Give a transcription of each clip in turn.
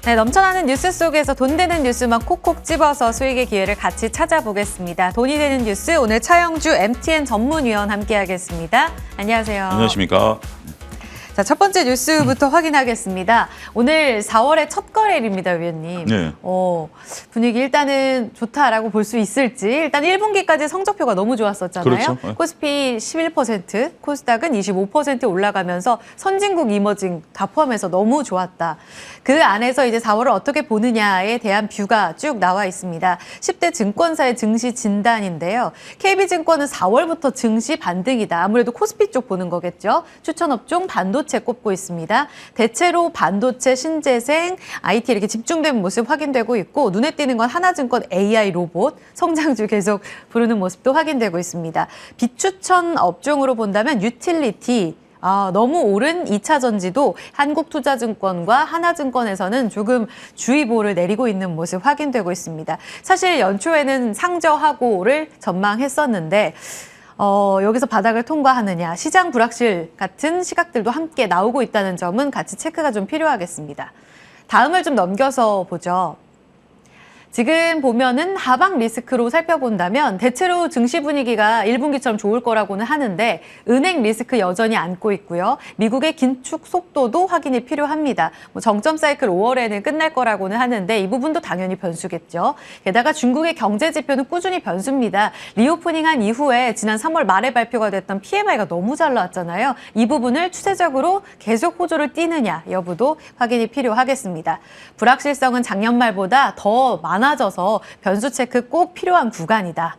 네, 넘쳐나는 뉴스 속에서 돈 되는 뉴스만 콕콕 집어서 수익의 기회를 같이 찾아보겠습니다. 돈이 되는 뉴스, 오늘 차영주 MTN 전문위원 함께하겠습니다. 안녕하세요. 안녕하십니까. 자, 첫 번째 뉴스부터 확인하겠습니다. 오늘 4월의 첫 거래일입니다, 위원님. 네. 분위기 일단은 좋다라고 볼 수 있을지. 일단 1분기까지 성적표가 너무 좋았었잖아요. 그렇죠. 코스피 11%, 코스닥은 25% 올라가면서 선진국 이머징 다 포함해서 너무 좋았다. 그 안에서 이제 4월을 어떻게 보느냐에 대한 뷰가 쭉 나와 있습니다. 10대 증권사의 증시 진단인데요. KB증권은 4월부터 증시 반등이다. 아무래도 코스피 쪽 보는 거겠죠. 추천 업종 반도체 꼽고 있습니다. 대체로 반도체, 신재생, IT 이렇게 집중된 모습 확인되고 있고 눈에 띄는 건 하나증권 AI 로봇, 성장주 계속 부르는 모습도 확인되고 있습니다. 비추천 업종으로 본다면 유틸리티, 너무 오른 2차 전지도 한국투자증권과 하나증권에서는 조금 주의보를 내리고 있는 모습 확인되고 있습니다. 사실 연초에는 상저하고를 전망했었는데 여기서 바닥을 통과하느냐, 시장 불확실 같은 시각들도 함께 나오고 있다는 점은 같이 체크가 좀 필요하겠습니다. 다음을 좀 넘겨서 보죠. 지금 보면은 하방 리스크로 살펴본다면 대체로 증시 분위기가 1분기처럼 좋을 거라고는 하는데 은행 리스크 여전히 안고 있고요. 미국의 긴축 속도도 확인이 필요합니다. 정점 사이클 5월에는 끝날 거라고는 하는데 이 부분도 당연히 변수겠죠. 게다가 중국의 경제 지표는 꾸준히 변수입니다. 리오프닝한 이후에 지난 3월 말에 발표가 됐던 PMI가 너무 잘 나왔잖아요. 이 부분을 추세적으로 계속 호조를 띠느냐 여부도 확인이 필요하겠습니다. 불확실성은 작년 말보다 더 많아져서 변수 체크 꼭 필요한 구간이다.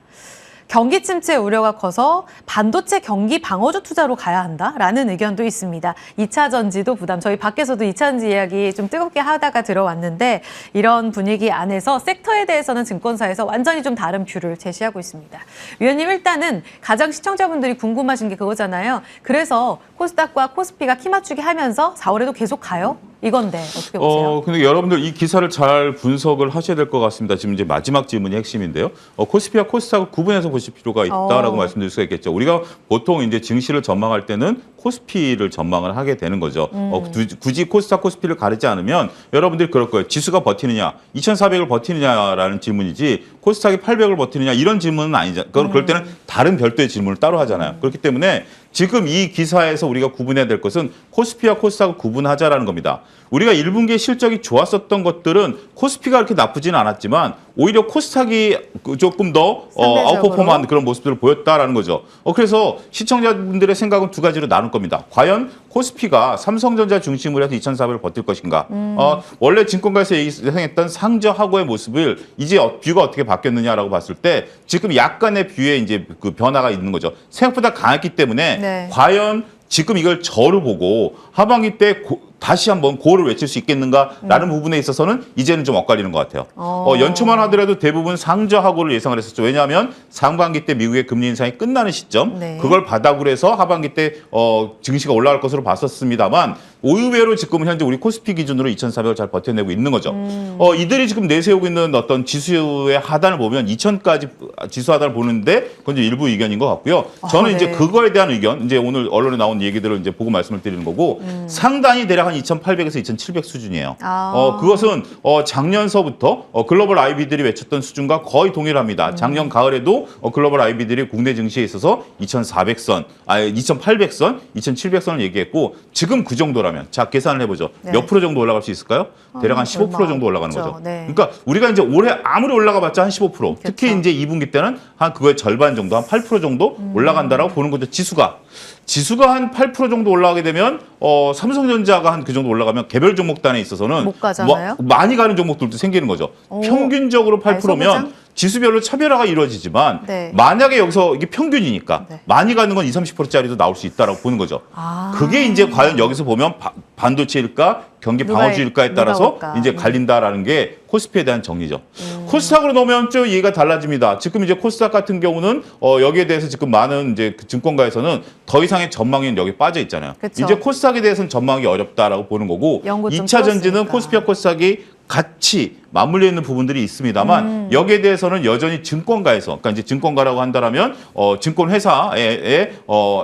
경기 침체 우려가 커서 반도체 경기 방어주 투자로 가야 한다라는 의견도 있습니다. 2차 전지도 부담. 저희 밖에서도 2차 전지 이야기 좀 뜨겁게 하다가 들어왔는데 이런 분위기 안에서 섹터에 대해서는 증권사에서 완전히 좀 다른 뷰를 제시하고 있습니다. 위원님, 일단은 가장 시청자분들이 궁금하신 게 그거잖아요. 그래서 코스닥과 코스피가 키 맞추기 하면서 4월에도 계속 가요? 이건데 어떻게 보세요? 근데 여러분들 이 기사를 잘 분석을 하셔야 될 것 같습니다. 지금 이제 마지막 질문이 핵심인데요. 코스피와 코스닥을 구분해서 보실 필요가 있다라고 말씀드릴 수가 있겠죠. 우리가 보통 이제 증시를 전망할 때는 코스피를 전망을 하게 되는 거죠. 굳이 코스닥, 코스피를 가리지 않으면 여러분들이 그럴 거예요. 지수가 버티느냐, 2,400을 버티느냐라는 질문이지 코스닥이 800을 버티느냐 이런 질문은 아니죠. 그럴 때는 다른 별도의 질문을 따로 하잖아요. 그렇기 때문에 지금 이 기사에서 우리가 구분해야 될 것은 코스피와 코스닥을 구분하자라는 겁니다. 우리가 1분기에 실적이 좋았었던 것들은 코스피가 그렇게 나쁘지는 않았지만 오히려 코스닥이 조금 더 아웃퍼폼한 그런 모습들을 보였다라는 거죠. 그래서 시청자분들의 생각은 두 가지로 나눌 겁니다. 과연 코스피가 삼성전자 중심으로 해서 2,400을 버틸 것인가. 원래 증권가에서 예상했던 상저하고의 모습을 이제 뷰가 어떻게 바뀌었느냐라고 봤을 때 지금 약간의 뷰에 이제 그 변화가 있는 거죠. 생각보다 강했기 때문에 네. 과연 지금 이걸 저로 보고 하반기 때 다시 한번 고를 외칠 수 있겠는가라는 부분에 있어서는 이제는 좀 엇갈리는 것 같아요. 연초만 하더라도 대부분 상저하고를 예상을 했었죠. 왜냐하면 상반기 때 미국의 금리 인상이 끝나는 시점, 네. 그걸 바닥으로 해서 하반기 때 증시가 올라갈 것으로 봤었습니다만 의외로 지금 현재 우리 코스피 기준으로 2,400을 잘 버텨내고 있는 거죠. 이들이 지금 내세우고 있는 어떤 지수의 하단을 보면 2,000까지 지수 하단을 보는데 그건 이제 일부 의견인 것 같고요. 저는 네. 이제 그거에 대한 의견, 이제 오늘 언론에 나온 얘기들을 이제 보고 말씀을 드리는 거고 상단이 대략 한 2,800에서 2,700 수준이에요. 그것은 작년서부터 글로벌 IB들이 외쳤던 수준과 거의 동일합니다. 작년 가을에도 글로벌 IB들이 국내 증시에 있어서 2,400선, 2,800선, 2,700선을 얘기했고 지금 그 정도라면 자 계산을 해보죠. 네. 몇 프로 정도 올라갈 수 있을까요? 대략 한 15% 정도 올라가는 그렇죠. 거죠. 네. 그러니까 우리가 이제 올해 아무리 올라가봤자 한 15%. 특히 그렇죠. 이제 2분기 때는 한 그거의 절반 정도, 한 8% 정도 올라간다라고 보는 거죠. 지수가 한 8% 정도 올라가게 되면 삼성전자가 한 그 정도 올라가면 개별 종목단에 있어서는 못 가잖아요. 많이 가는 종목들도 생기는 거죠. 평균적으로 8%면 지수별로 차별화가 이루어지지만 네. 만약에 여기서 이게 평균이니까 네. 많이 가는 건 20, 30%짜리도 나올 수 있다라고 보는 거죠. 그게 이제 과연 여기서 보면 반도체일까 경기 방어주일까에 따라서 이제 갈린다라는 게 코스피에 대한 정리죠. 코스닥으로 넣으면 좀 얘기가 달라집니다. 지금 이제 코스닥 같은 경우는 여기에 대해서 지금 많은 이제 증권가에서는 더 이상의 전망이 여기 빠져 있잖아요. 그쵸. 이제 코스닥에 대해서는 전망이 어렵다라고 보는 거고 연구 좀 2차 전지는 풀었으니까. 코스피와 코스닥이 같이 맞물려 있는 부분들이 있습니다만 여기에 대해서는 여전히 증권가에서, 그러니까 이제 증권가라고 한다라면 증권 회사의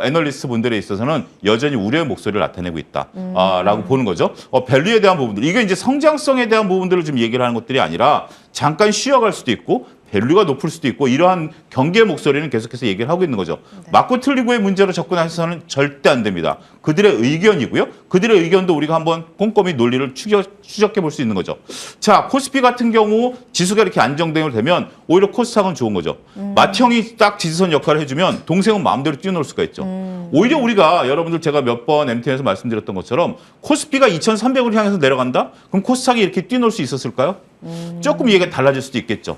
애널리스트 분들에 있어서는 여전히 우려의 목소리를 나타내고 있다라고 보는 거죠. 밸류에 대한 부분들, 이게 이제 성장성에 대한 부분들을 좀 얘기를 하는 것들이 아니라 잠깐 쉬어갈 수도 있고 밸류가 높을 수도 있고 이러한 경계의 목소리는 계속해서 얘기를 하고 있는 거죠. 네. 맞고 틀리고의 문제로 접근하셔서는 절대 안 됩니다. 그들의 의견이고요. 그들의 의견도 우리가 한번 꼼꼼히 논리를 추적해 볼 수 있는 거죠. 자, 코스피 같은 경우 지수가 이렇게 안정되면 오히려 코스닥은 좋은 거죠. 맏형이 딱 지지선 역할을 해주면 동생은 마음대로 뛰어놀 수가 있죠. 오히려 우리가 여러분들 제가 몇 번 MTN에서 말씀드렸던 것처럼 코스피가 2,300을 향해서 내려간다? 그럼 코스닥이 이렇게 뛰어놀 수 있었을까요? 조금 얘기가 달라질 수도 있겠죠.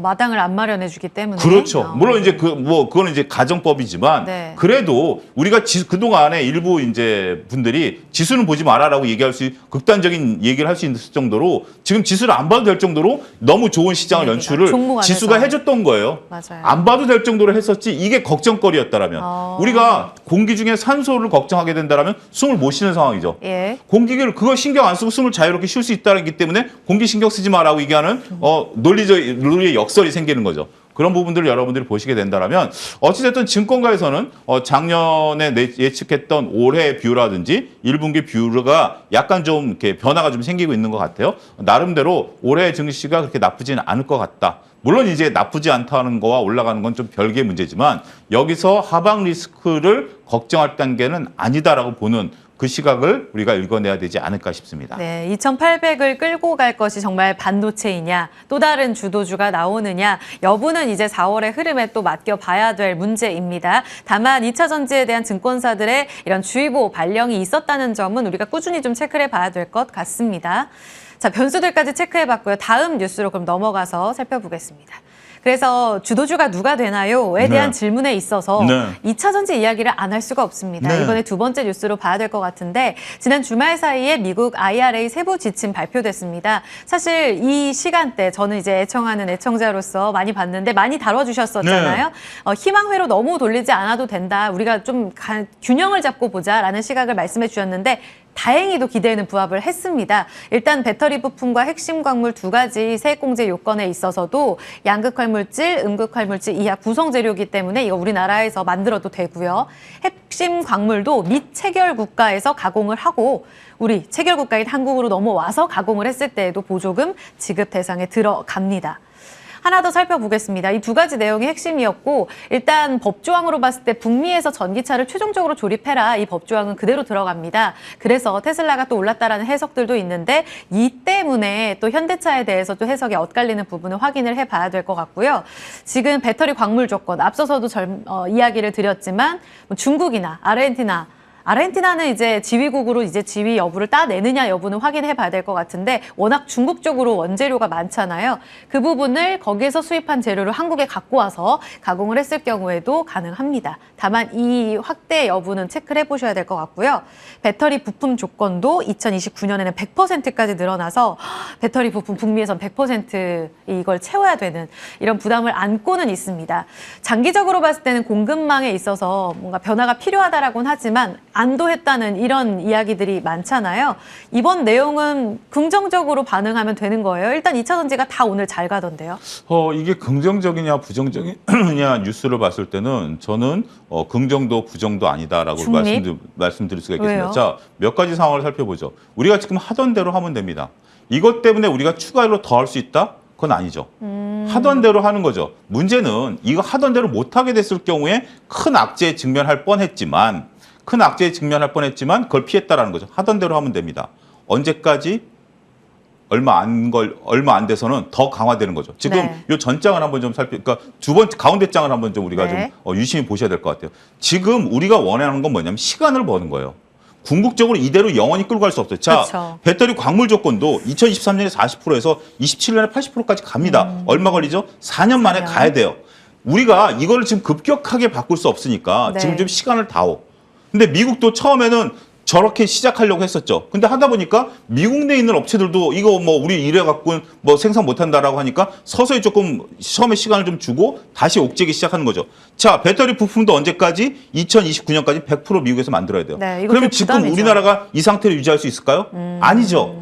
마당을 안 마련해 주기 때문에. 그렇죠. 물론 이제 그거는 이제 가정법이지만 네. 그래도 우리가 그동안에 일부 이제 분들이 지수는 보지 마라라고 얘기할 수 극단적인 얘기를 할 수 있을 정도로 지금 지수를 안 봐도 될 정도로 너무 좋은 시장을 연출을 지수가 해줬던 거예요. 맞아요. 안 봐도 될 정도로 했었지 이게 걱정거리였다라면 우리가 공기 중에 산소를 걱정하게 된다라면 숨을 못 쉬는 상황이죠. 예. 공기를 그거 신경 안 쓰고 숨을 자유롭게 쉴 수 있다기 때문에 공기 신경 쓰지 마라고 얘기하는 논리의 역설이 생기는 거죠. 그런 부분들을 여러분들이 보시게 된다면 어찌됐든 증권가에서는 작년에 예측했던 올해 뷰라든지 1분기 뷰가 약간 좀 이렇게 변화가 좀 생기고 있는 것 같아요. 나름대로 올해 증시가 그렇게 나쁘지는 않을 것 같다. 물론 이제 나쁘지 않다는 거와 올라가는 건 좀 별개의 문제지만 여기서 하방 리스크를 걱정할 단계는 아니다라고 보는 그 시각을 우리가 읽어내야 되지 않을까 싶습니다. 네, 2,800을 끌고 갈 것이 정말 반도체이냐, 또 다른 주도주가 나오느냐, 여부는 이제 4월의 흐름에 또 맡겨봐야 될 문제입니다. 다만 2차 전지에 대한 증권사들의 이런 주의보 발령이 있었다는 점은 우리가 꾸준히 좀 체크를 해봐야 될 것 같습니다. 자, 변수들까지 체크해봤고요. 다음 뉴스로 그럼 넘어가서 살펴보겠습니다. 그래서 주도주가 누가 되나요?에 대한 질문에 있어서 2차 전지 이야기를 안 할 수가 없습니다. 이번에 두 번째 뉴스로 봐야 될 것 같은데 지난 주말 사이에 미국 IRA 세부 지침 발표됐습니다. 사실 이 시간대 저는 이제 애청하는 애청자로서 많이 봤는데 많이 다뤄주셨었잖아요. 희망회로 너무 돌리지 않아도 된다. 우리가 좀 균형을 잡고 보자라는 시각을 말씀해 주셨는데 다행히도 기대에는 부합을 했습니다. 일단 배터리 부품과 핵심 광물 두 가지 세액공제 요건에 있어서도 양극활물질, 음극활물질 이하 구성재료이기 때문에 이거 우리나라에서 만들어도 되고요. 핵심 광물도 미체결 국가에서 가공을 하고 우리 체결 국가인 한국으로 넘어와서 가공을 했을 때에도 보조금 지급 대상에 들어갑니다. 하나 더 살펴보겠습니다. 이 두 가지 내용이 핵심이었고 일단 법조항으로 봤을 때 북미에서 전기차를 최종적으로 조립해라. 이 법조항은 그대로 들어갑니다. 그래서 테슬라가 또 올랐다라는 해석들도 있는데 이 때문에 또 현대차에 대해서 또 해석이 엇갈리는 부분을 확인을 해봐야 될 것 같고요. 지금 배터리 광물 조건 앞서서도 이야기를 드렸지만 중국이나 아르헨티나는 이제 지위국으로 이제 지위 여부를 따내느냐 여부는 확인해 봐야 될 것 같은데 워낙 중국 쪽으로 원재료가 많잖아요. 그 부분을 거기에서 수입한 재료를 한국에 갖고 와서 가공을 했을 경우에도 가능합니다. 다만 이 확대 여부는 체크를 해보셔야 될 것 같고요. 배터리 부품 조건도 2029년에는 100%까지 늘어나서 배터리 부품 북미에선 100% 이걸 채워야 되는 이런 부담을 안고는 있습니다. 장기적으로 봤을 때는 공급망에 있어서 뭔가 변화가 필요하다라고는 하지만 안도했다는 이런 이야기들이 많잖아요. 이번 내용은 긍정적으로 반응하면 되는 거예요. 일단 2차 전지가 다 오늘 잘 가던데요. 이게 긍정적이냐 부정적이냐 뉴스를 봤을 때는 저는 긍정도 부정도 아니다라고 말씀드릴 수가 있겠습니다. 왜요? 자, 몇 가지 상황을 살펴보죠. 우리가 지금 하던 대로 하면 됩니다. 이것 때문에 우리가 추가로 더 할 수 있다? 그건 아니죠. 하던 대로 하는 거죠. 문제는 이거 하던 대로 못하게 됐을 경우에 큰 악재에 직면할 뻔했지만 그걸 피했다라는 거죠. 하던 대로 하면 됩니다. 언제까지? 얼마 안 돼서는 더 강화되는 거죠. 지금 요 전장을 한번 좀 그러니까 두 번째 가운데 장을 한번 좀 우리가 좀 유심히 보셔야 될 것 같아요. 지금 우리가 원하는 건 뭐냐면 시간을 버는 거예요. 궁극적으로 이대로 영원히 끌고 갈 수 없어요. 자, 그렇죠. 배터리 광물 조건도 2023년에 40%에서 27년에 80%까지 갑니다. 얼마 걸리죠? 4년 만에 가야 돼요. 우리가 이거를 지금 급격하게 바꿀 수 없으니까 지금 좀 시간을 다오. 근데 미국도 처음에는 저렇게 시작하려고 했었죠. 근데 하다 보니까 미국 내에 있는 업체들도 이거 뭐 우리 이래갖고 뭐 생산 못한다라고 하니까 서서히 조금 처음에 시간을 좀 주고 다시 옥죄기 시작하는 거죠. 자, 배터리 부품도 언제까지? 2029년까지 100% 미국에서 만들어야 돼요. 그러면 지금 부담이죠. 우리나라가 이 상태를 유지할 수 있을까요? 아니죠.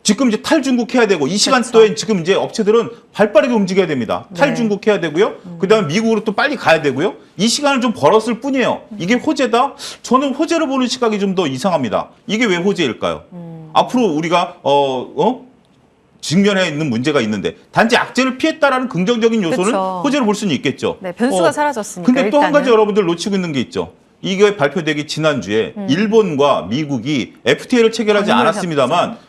지금 이제 탈중국해야 되고 이 시간대에 그렇죠. 지금 이제 업체들은 발빠르게 움직여야 됩니다. 네. 탈중국해야 되고요. 그다음에 미국으로 또 빨리 가야 되고요. 이 시간을 좀 벌었을 뿐이에요. 이게 호재다? 저는 호재로 보는 시각이 좀 더 이상합니다. 이게 왜 호재일까요? 앞으로 우리가 직면해 있는 문제가 있는데 단지 악재를 피했다라는 긍정적인 요소는 그쵸. 호재로 볼 수는 있겠죠. 네, 변수가 사라졌으니까. 근데 또 한 가지 일단은. 여러분들 놓치고 있는 게 있죠. 이게 발표되기 지난주에 일본과 미국이 FTA를 체결하지 광물 않았습니다만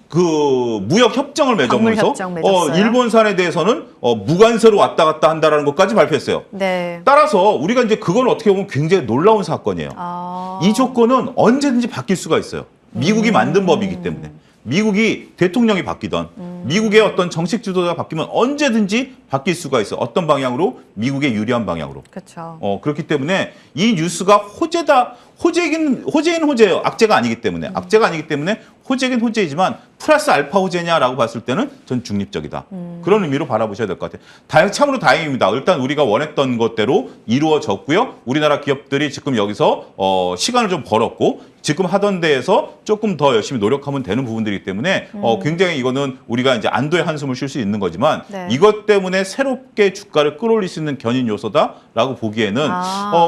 그 무역 협정을 맺으면서 협정 맺었어요. 일본산에 대해서는 무관세로 왔다 갔다 한다라는 것까지 발표했어요. 네. 따라서 우리가 이제 그건 어떻게 보면 굉장히 놀라운 사건이에요. 아. 이 조건은 언제든지 바뀔 수가 있어요. 미국이 만든 법이기 때문에. 미국이 대통령이 바뀌던 미국의 어떤 정책 지도자가 바뀌면 언제든지 바뀔 수가 있어. 어떤 방향으로? 미국에 유리한 방향으로. 그렇죠. 그렇기 때문에 이 뉴스가 호재다. 호재인 호재예요. 악재가 아니기 때문에. 악재가 아니기 때문에 호재긴 호재이지만 플러스 알파 호재냐라고 봤을 때는 전 중립적이다. 그런 의미로 바라보셔야 될 것 같아요. 참으로 다행입니다. 일단 우리가 원했던 것대로 이루어졌고요. 우리나라 기업들이 지금 여기서 시간을 좀 벌었고 지금 하던 데에서 조금 더 열심히 노력하면 되는 부분들이기 때문에 굉장히 이거는 우리가 이제 안도의 한숨을 쉴 수 있는 거지만 네. 이것 때문에 새롭게 주가를 끌어올릴 수 있는 견인 요소다라고 보기에는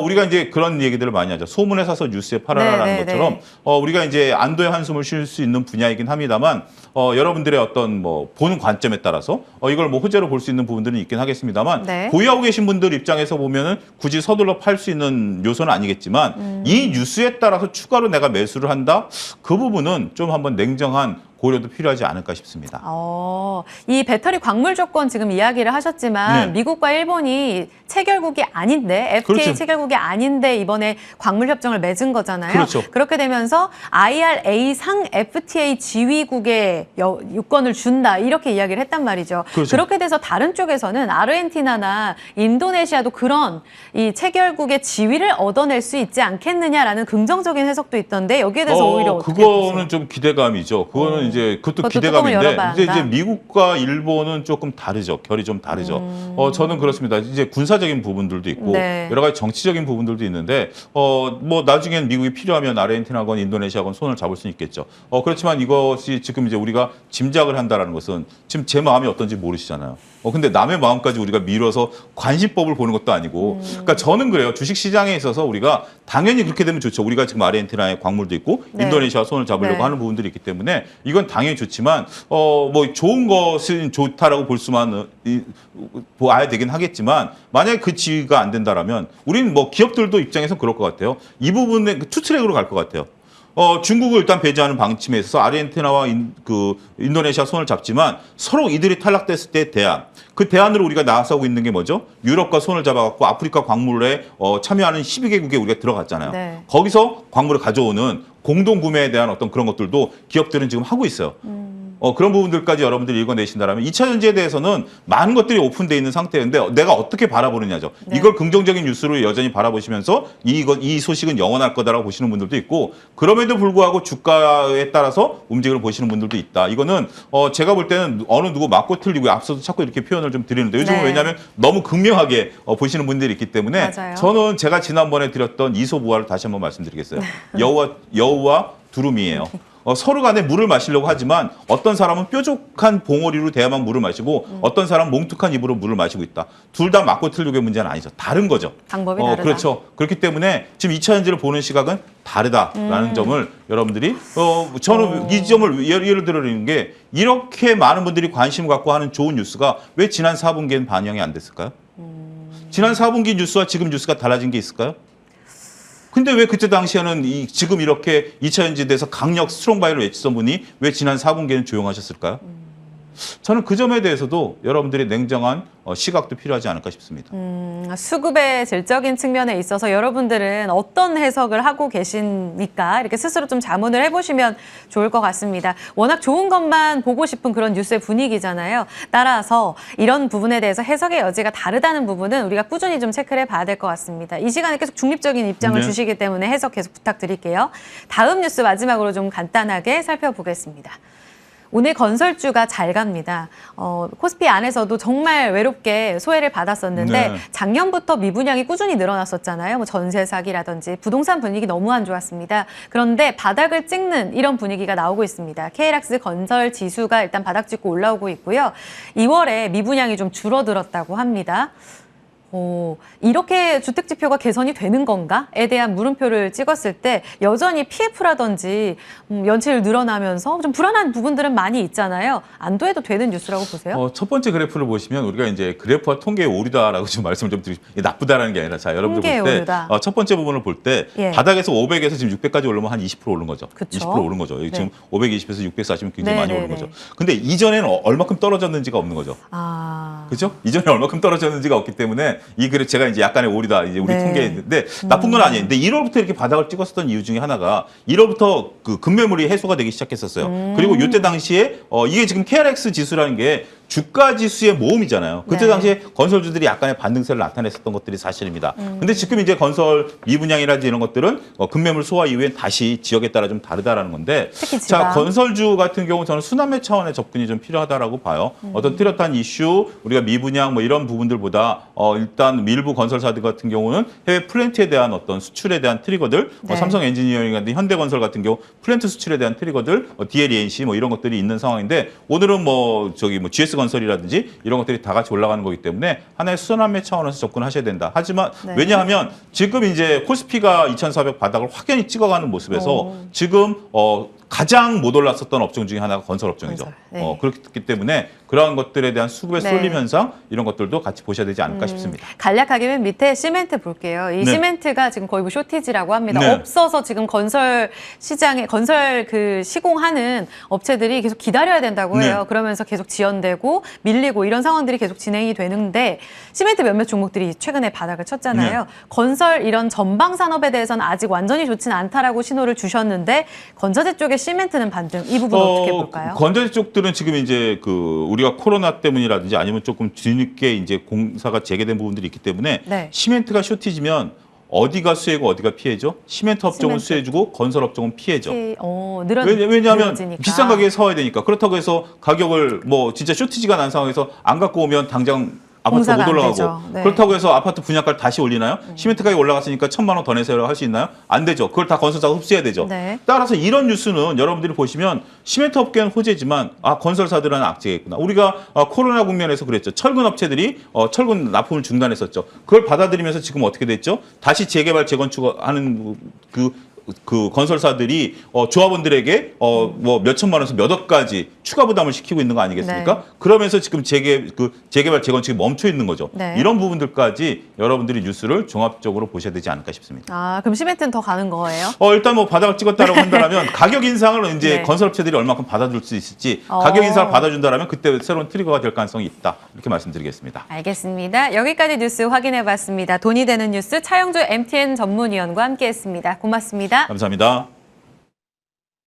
우리가 이제 그런 얘기들을 많이 하죠. 소문에 사서 뉴스에 팔아라라는 네, 네, 것처럼 우리가 이제 안도의 한숨을 쉴 수 있는 분야이긴 합니다만 여러분들의 어떤 보는 관점에 따라서 이걸 호재로 볼 수 있는 부분들은 있긴 하겠습니다만 네. 보유하고 계신 분들 입장에서 보면은 굳이 서둘러 팔 수 있는 요소는 아니겠지만 이 뉴스에 따라서 추가로 내가 매수를 한다? 그 부분은 좀 한번 냉정한 고려도 필요하지 않을까 싶습니다. 이 배터리 광물 조건 지금 이야기를 하셨지만 네. 미국과 일본이 체결국이 아닌데 FTA 그렇죠. 체결국이 아닌데 이번에 광물 협정을 맺은 거잖아요. 그렇죠. 그렇게 되면서 IRA 상 FTA 지위국의 요건을 준다 이렇게 이야기를 했단 말이죠. 그렇죠. 그렇게 돼서 다른 쪽에서는 아르헨티나나 인도네시아도 그런 이 체결국의 지위를 얻어낼 수 있지 않겠느냐라는 긍정적인 해석도 있던데 여기에 대해서 오히려 어떻게 그거는 보세요? 좀 기대감이죠. 그거는 이제 그것도 그것도 기대감인데 뚜껑을 열어봐야 이제 한다. 미국과 일본은 조금 다르죠. 결이 좀 다르죠. 저는 그렇습니다. 이제 군사적인 부분들도 있고 네. 여러 가지 정치적인 부분들도 있는데 나중엔 미국이 필요하면 아르헨티나건 인도네시아건 손을 잡을 수 있겠죠. 그렇지만 이것이 지금 이제 우리가 짐작을 한다라는 것은 지금 제 마음이 어떤지 모르시잖아요. 근데 남의 마음까지 우리가 밀어서 관심법을 보는 것도 아니고 그러니까 저는 그래요. 주식 시장에 있어서 우리가 당연히 그렇게 되면 좋죠. 우리가 지금 아르헨티나에 광물도 있고 네. 인도네시아 손을 잡으려고 네. 하는 부분들이 있기 때문에 이건 당연히 좋지만 좋은 것은 좋다라고 볼 수만 봐야 되긴 하겠지만 만약에 그 지위가 안 된다라면 우리는 기업들도 입장에서 그럴 것 같아요. 이 부분에 투트랙으로 갈 것 같아요. 중국을 일단 배제하는 방침에 있어서 아르헨티나와 인도네시아 손을 잡지만 서로 이들이 탈락됐을 때 대안. 그 대안으로 우리가 나서고 있는 게 뭐죠? 유럽과 손을 잡아갖고 아프리카 광물에 참여하는 12개국에 우리가 들어갔잖아요. 네. 거기서 광물을 가져오는 공동 구매에 대한 어떤 그런 것들도 기업들은 지금 하고 있어요. 그런 부분들까지 여러분들이 읽어내신다면 2차 전지에 대해서는 많은 것들이 오픈되어 있는 상태인데 내가 어떻게 바라보느냐죠. 네. 이걸 긍정적인 뉴스로 여전히 바라보시면서 이 소식은 영원할 거다라고 보시는 분들도 있고 그럼에도 불구하고 주가에 따라서 움직임을 보시는 분들도 있다. 이거는 제가 볼 때는 어느 누구 맞고 틀리고 앞서도 자꾸 이렇게 표현을 좀 드리는데 요즘은 네. 왜냐하면 너무 극명하게 보시는 분들이 있기 때문에 맞아요. 저는 제가 지난번에 드렸던 이소부화를 다시 한번 말씀드리겠어요. 여우와 두루미예요. 서로 간에 물을 마시려고 하지만 어떤 사람은 뾰족한 봉오리로 대야만 물을 마시고 어떤 사람은 몽툭한 입으로 물을 마시고 있다. 둘 다 맞고 틀리고의 문제는 아니죠. 다른 거죠. 방법이 다르다. 그렇죠. 그렇기 때문에 지금 2차 전지를 보는 시각은 다르다라는 점을 여러분들이 저는 이 점을 예를 들어드리는 게 이렇게 많은 분들이 관심 갖고 하는 좋은 뉴스가 왜 지난 4분기에는 반영이 안 됐을까요? 지난 4분기 뉴스와 지금 뉴스가 달라진 게 있을까요? 근데 왜 그때 당시에는 지금 이렇게 2차 전지에 대해서 강력 스트롱바이를 외치던 분이 왜 지난 4분기에는 조용하셨을까요? 저는 그 점에 대해서도 여러분들의 냉정한 시각도 필요하지 않을까 싶습니다. 수급의 질적인 측면에 있어서 여러분들은 어떤 해석을 하고 계십니까? 이렇게 스스로 좀 자문을 해보시면 좋을 것 같습니다. 워낙 좋은 것만 보고 싶은 그런 뉴스의 분위기잖아요. 따라서 이런 부분에 대해서 해석의 여지가 다르다는 부분은 우리가 꾸준히 좀 체크를 해봐야 될 것 같습니다. 이 시간에 계속 중립적인 입장을 네. 주시기 때문에 해석 계속 부탁드릴게요. 다음 뉴스 마지막으로 좀 간단하게 살펴보겠습니다. 오늘 건설주가 잘 갑니다. 코스피 안에서도 정말 외롭게 소외를 받았었는데 네. 작년부터 미분양이 꾸준히 늘어났었잖아요. 뭐 전세 사기라든지 부동산 분위기 너무 안 좋았습니다. 그런데 바닥을 찍는 이런 분위기가 나오고 있습니다. KLX 건설 지수가 일단 바닥 찍고 올라오고 있고요. 2월에 미분양이 좀 줄어들었다고 합니다. 이렇게 주택지표가 개선이 되는 건가?에 대한 물음표를 찍었을 때 여전히 PF라든지 연체율 늘어나면서 좀 불안한 부분들은 많이 있잖아요. 안도해도 되는 뉴스라고 보세요? 첫 번째 그래프를 보시면 우리가 이제 그래프와 통계의 오류다라고 좀 말씀을 좀 드리고 나쁘다라는 게 아니라 자 여러분들 통계의 볼 때 오류다. 첫 번째 부분을 볼 때 예. 바닥에서 500에서 지금 600까지 올라오면 한 20% 오른 거죠. 그쵸? 20% 오른 거죠. 네. 지금 520에서 640면 굉장히 많이 오른 네네네. 거죠. 근데 이전에는 얼마큼 떨어졌는지가 없는 거죠. 그렇죠? 이전에 얼마큼 떨어졌는지가 없기 때문에 이 그래프 제가 이제 약간의 오류다 이제 우리 네. 통계인데 나쁜 건 아니에요. 근데 1월부터 이렇게 바닥을 찍었었던 이유 중에 하나가 1월부터 그 급매물이 해소가 되기 시작했었어요. 그리고 이때 당시에 이게 지금 KRX 지수라는 게 주가 지수의 모음이잖아요. 그때 네. 당시에 건설주들이 약간의 반등세를 나타냈었던 것들이 사실입니다. 근데 지금 이제 건설 미분양이라든지 이런 것들은 급매물 소화 이후에 다시 지역에 따라 좀 다르다라는 건데 특히 자 지방. 건설주 같은 경우 저는 순환매 차원의 접근이 좀 필요하다라고 봐요. 어떤 뚜렷한 이슈 우리가 미분양 뭐 이런 부분들보다 일단 일부 건설사들 같은 경우는 해외 플랜트에 대한 어떤 수출에 대한 트리거들 네. 삼성 엔지니어링이라든지 현대건설 같은 경우 플랜트 수출에 대한 트리거들 DLENC 뭐 이런 것들이 있는 상황인데 오늘은 GS 건설이라든지 이런 것들이 다 같이 올라가는 거기 때문에 하나의 순환매 차원에서 접근하셔야 된다. 하지만 네. 왜냐하면 지금 이제 코스피가 2,400 바닥을 확연히 찍어가는 모습에서 지금 가장 못 올랐었던 업종 중에 하나가 건설 업종이죠. 건설, 네. 그렇기 때문에 그러한 것들에 대한 수급의 네. 쏠림 현상 이런 것들도 같이 보셔야 되지 않을까 싶습니다. 간략하게 맨 밑에 시멘트 볼게요. 이 네. 시멘트가 지금 거의 뭐 쇼티지라고 합니다. 네. 없어서 지금 건설 시장에 건설 시공하는 업체들이 계속 기다려야 된다고 해요. 네. 그러면서 계속 지연되고 밀리고 이런 상황들이 계속 진행이 되는데 시멘트 몇몇 종목들이 최근에 바닥을 쳤잖아요. 네. 건설 이런 전방 산업에 대해서는 아직 완전히 좋지는 않다라고 신호를 주셨는데 건설재 쪽의 시멘트는 반등 이 부분 어떻게 볼까요? 건설 쪽들은 지금 이제 우리가 코로나 때문이라든지 아니면 조금 뒤늦게 이제 공사가 재개된 부분들이 있기 때문에 네. 시멘트가 쇼티지면 어디가 수혜고 어디가 피해죠? 시멘트 업종은 시멘트. 수혜주고 건설 업종은 피해죠. 왜냐하면 왜냐하면 비싼 가격에 사와야 되니까. 그렇다고 해서 가격을 진짜 쇼티지가 난 상황에서 안 갖고 오면 당장 아파트가 못 공사가 안 올라가고 되죠. 네. 그렇다고 해서 아파트 분양가를 다시 올리나요? 시멘트 가격이 올라갔으니까 1,000만 원 더 내세요 할 수 있나요? 안 되죠. 그걸 다 건설사가 흡수해야 되죠. 네. 따라서 이런 뉴스는 여러분들이 보시면 시멘트 업계는 호재지만 건설사들은 악재겠구나. 우리가 코로나 국면에서 그랬죠. 철근 업체들이 철근 납품을 중단했었죠. 그걸 받아들이면서 지금 어떻게 됐죠? 다시 재개발 재건축하는 그 건설사들이 조합원들에게 몇 천만 원에서 몇 억까지 추가 부담을 시키고 있는 거 아니겠습니까? 네. 그러면서 지금 재개발 재건축이 멈춰 있는 거죠. 네. 이런 부분들까지 여러분들이 뉴스를 종합적으로 보셔야 되지 않을까 싶습니다. 그럼 시멘트는 더 가는 거예요? 일단 바닥을 찍었다라고 한다면 가격 인상을 이제 네. 건설업체들이 얼마큼 받아줄 수 있을지 가격 인상을 받아준다면 그때 새로운 트리거가 될 가능성이 있다. 이렇게 말씀드리겠습니다. 알겠습니다. 여기까지 뉴스 확인해봤습니다. 돈이 되는 뉴스 차영주 MTN 전문위원과 함께했습니다. 고맙습니다. 감사합니다.